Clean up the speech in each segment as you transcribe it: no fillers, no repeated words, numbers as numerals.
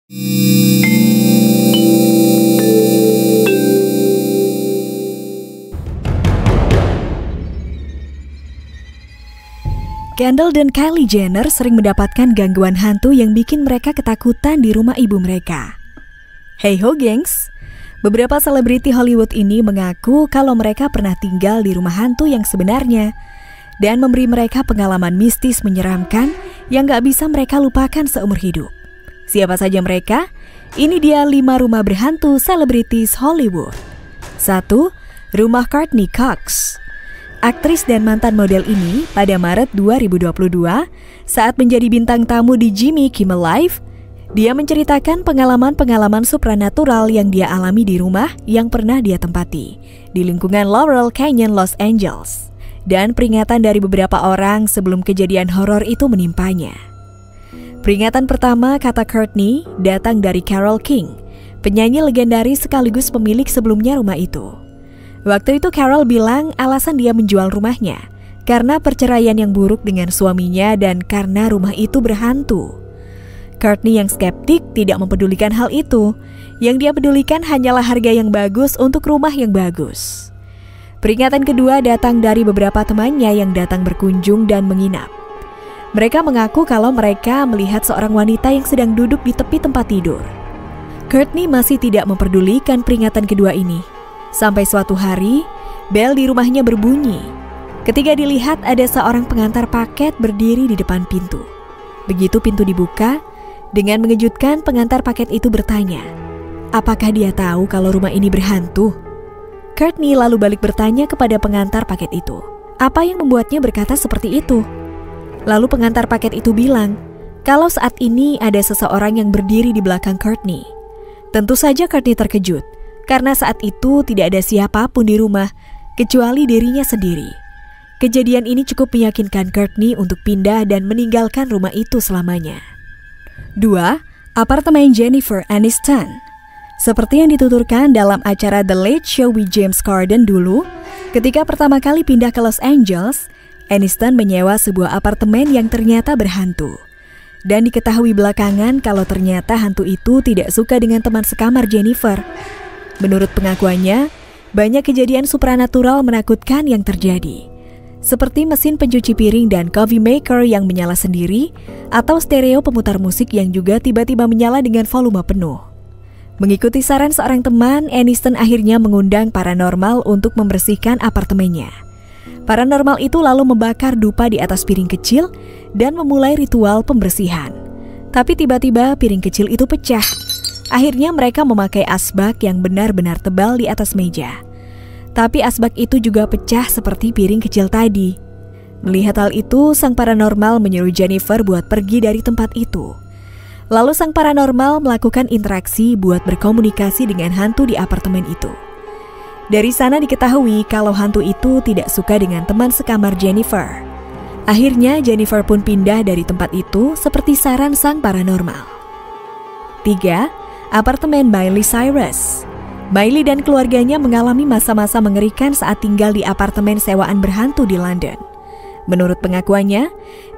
Kendall dan Kylie Jenner sering mendapatkan gangguan hantu yang bikin mereka ketakutan di rumah ibu mereka. Hey ho gengs, beberapa selebriti Hollywood ini mengaku kalau mereka pernah tinggal di rumah hantu yang sebenarnya dan memberi mereka pengalaman mistis menyeramkan yang gak bisa mereka lupakan seumur hidup. Siapa saja mereka? Ini dia 5 rumah berhantu selebritis Hollywood. 1. Rumah Courtney Cox. Aktris dan mantan model ini pada Maret 2022 saat menjadi bintang tamu di Jimmy Kimmel Live, dia menceritakan pengalaman-pengalaman supranatural yang dia alami di rumah yang pernah dia tempati di lingkungan Laurel Canyon, Los Angeles, dan peringatan dari beberapa orang sebelum kejadian horor itu menimpanya. Peringatan pertama, kata Courtney, datang dari Carole King, penyanyi legendaris sekaligus pemilik sebelumnya rumah itu. Waktu itu Carole bilang alasan dia menjual rumahnya karena perceraian yang buruk dengan suaminya dan karena rumah itu berhantu. Courtney yang skeptik tidak mempedulikan hal itu. Yang dia pedulikan hanyalah harga yang bagus untuk rumah yang bagus. Peringatan kedua datang dari beberapa temannya yang datang berkunjung dan menginap. Mereka mengaku kalau mereka melihat seorang wanita yang sedang duduk di tepi tempat tidur. Courtney masih tidak memperdulikan peringatan kedua ini. Sampai suatu hari, bel di rumahnya berbunyi. Ketika dilihat ada seorang pengantar paket berdiri di depan pintu. Begitu pintu dibuka, dengan mengejutkan pengantar paket itu bertanya, apakah dia tahu kalau rumah ini berhantu? Courtney lalu balik bertanya kepada pengantar paket itu, apa yang membuatnya berkata seperti itu? Lalu pengantar paket itu bilang, kalau saat ini ada seseorang yang berdiri di belakang Courtney. Tentu saja Courtney terkejut. Karena saat itu tidak ada siapapun di rumah, kecuali dirinya sendiri. Kejadian ini cukup meyakinkan Courtney untuk pindah dan meninggalkan rumah itu selamanya. 2. Apartemen Jennifer Aniston. Seperti yang dituturkan dalam acara The Late Show with James Corden dulu, ketika pertama kali pindah ke Los Angeles, Aniston menyewa sebuah apartemen yang ternyata berhantu. Dan diketahui belakangan kalau ternyata hantu itu tidak suka dengan teman sekamar Jennifer. Menurut pengakuannya, banyak kejadian supranatural menakutkan yang terjadi. Seperti mesin pencuci piring dan coffee maker yang menyala sendiri, atau stereo pemutar musik yang juga tiba-tiba menyala dengan volume penuh. Mengikuti saran seorang teman, Aniston akhirnya mengundang paranormal untuk membersihkan apartemennya. Paranormal itu lalu membakar dupa di atas piring kecil dan memulai ritual pembersihan. Tapi tiba-tiba piring kecil itu pecah. Akhirnya mereka memakai asbak yang benar-benar tebal di atas meja. Tapi asbak itu juga pecah seperti piring kecil tadi. Melihat hal itu, sang paranormal menyuruh Jennifer buat pergi dari tempat itu. Lalu sang paranormal melakukan interaksi buat berkomunikasi dengan hantu di apartemen itu. Dari sana diketahui kalau hantu itu tidak suka dengan teman sekamar Jennifer. Akhirnya Jennifer pun pindah dari tempat itu seperti saran sang paranormal. 3. Apartemen Miley Cyrus. Miley dan keluarganya mengalami masa-masa mengerikan saat tinggal di apartemen sewaan berhantu di London. Menurut pengakuannya,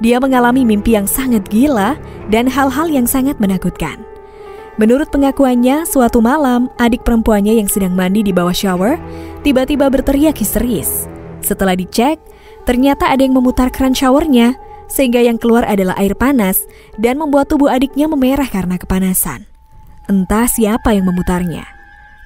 dia mengalami mimpi yang sangat gila dan hal-hal yang sangat menakutkan. Menurut pengakuannya, suatu malam adik perempuannya yang sedang mandi di bawah shower tiba-tiba berteriak histeris. Setelah dicek, ternyata ada yang memutar keran showernya sehingga yang keluar adalah air panas dan membuat tubuh adiknya memerah karena kepanasan. Entah siapa yang memutarnya.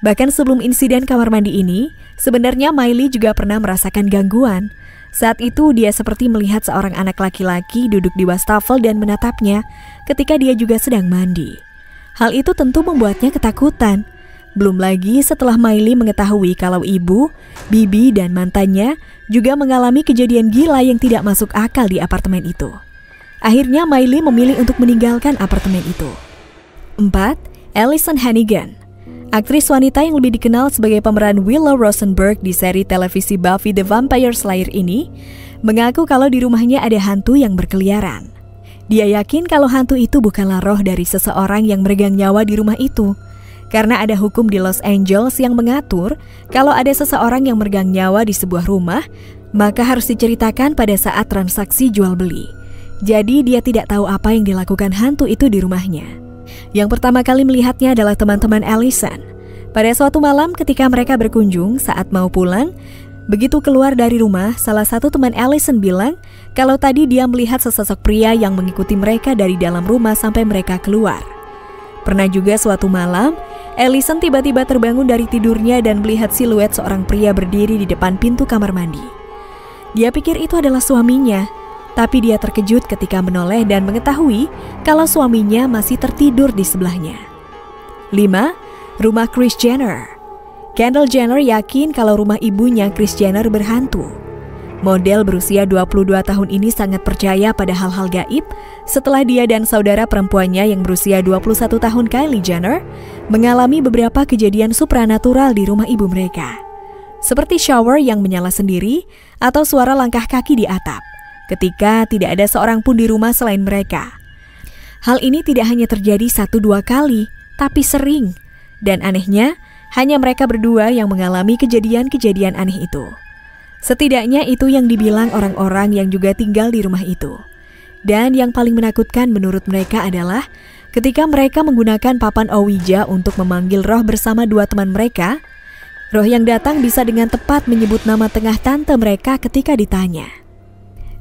Bahkan sebelum insiden kamar mandi ini, sebenarnya Miley juga pernah merasakan gangguan. Saat itu dia seperti melihat seorang anak laki-laki duduk di wastafel dan menatapnya ketika dia juga sedang mandi. Hal itu tentu membuatnya ketakutan. Belum lagi setelah Miley mengetahui kalau ibu, bibi, dan mantannya juga mengalami kejadian gila yang tidak masuk akal di apartemen itu. Akhirnya Miley memilih untuk meninggalkan apartemen itu. 4. Alyson Hannigan. Aktris wanita yang lebih dikenal sebagai pemeran Willow Rosenberg di seri televisi Buffy the Vampire Slayer ini mengaku kalau di rumahnya ada hantu yang berkeliaran. Dia yakin kalau hantu itu bukanlah roh dari seseorang yang meregang nyawa di rumah itu, karena ada hukum di Los Angeles yang mengatur kalau ada seseorang yang meregang nyawa di sebuah rumah, maka harus diceritakan pada saat transaksi jual beli. Jadi dia tidak tahu apa yang dilakukan hantu itu di rumahnya. Yang pertama kali melihatnya adalah teman-teman Allison. Pada suatu malam ketika mereka berkunjung saat mau pulang, begitu keluar dari rumah, salah satu teman Allison bilang kalau tadi dia melihat sesosok pria yang mengikuti mereka dari dalam rumah sampai mereka keluar. Pernah juga suatu malam, Allison tiba-tiba terbangun dari tidurnya dan melihat siluet seorang pria berdiri di depan pintu kamar mandi. Dia pikir itu adalah suaminya, tapi dia terkejut ketika menoleh dan mengetahui kalau suaminya masih tertidur di sebelahnya. 5. Rumah Kris Jenner. Kendall Jenner yakin kalau rumah ibunya Kris Jenner berhantu. Model berusia 22 tahun ini sangat percaya pada hal-hal gaib setelah dia dan saudara perempuannya yang berusia 21 tahun Kylie Jenner mengalami beberapa kejadian supranatural di rumah ibu mereka. Seperti shower yang menyala sendiri atau suara langkah kaki di atap ketika tidak ada seorang pun di rumah selain mereka. Hal ini tidak hanya terjadi 1-2 kali, tapi sering. Dan anehnya, hanya mereka berdua yang mengalami kejadian-kejadian aneh itu. Setidaknya itu yang dibilang orang-orang yang juga tinggal di rumah itu. Dan yang paling menakutkan menurut mereka adalah ketika mereka menggunakan papan Ouija untuk memanggil roh bersama 2 teman mereka, roh yang datang bisa dengan tepat menyebut nama tengah tante mereka ketika ditanya.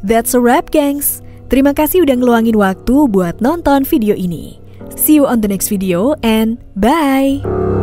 That's a wrap, gengs. Terima kasih udah ngeluangin waktu buat nonton video ini. See you on the next video and bye!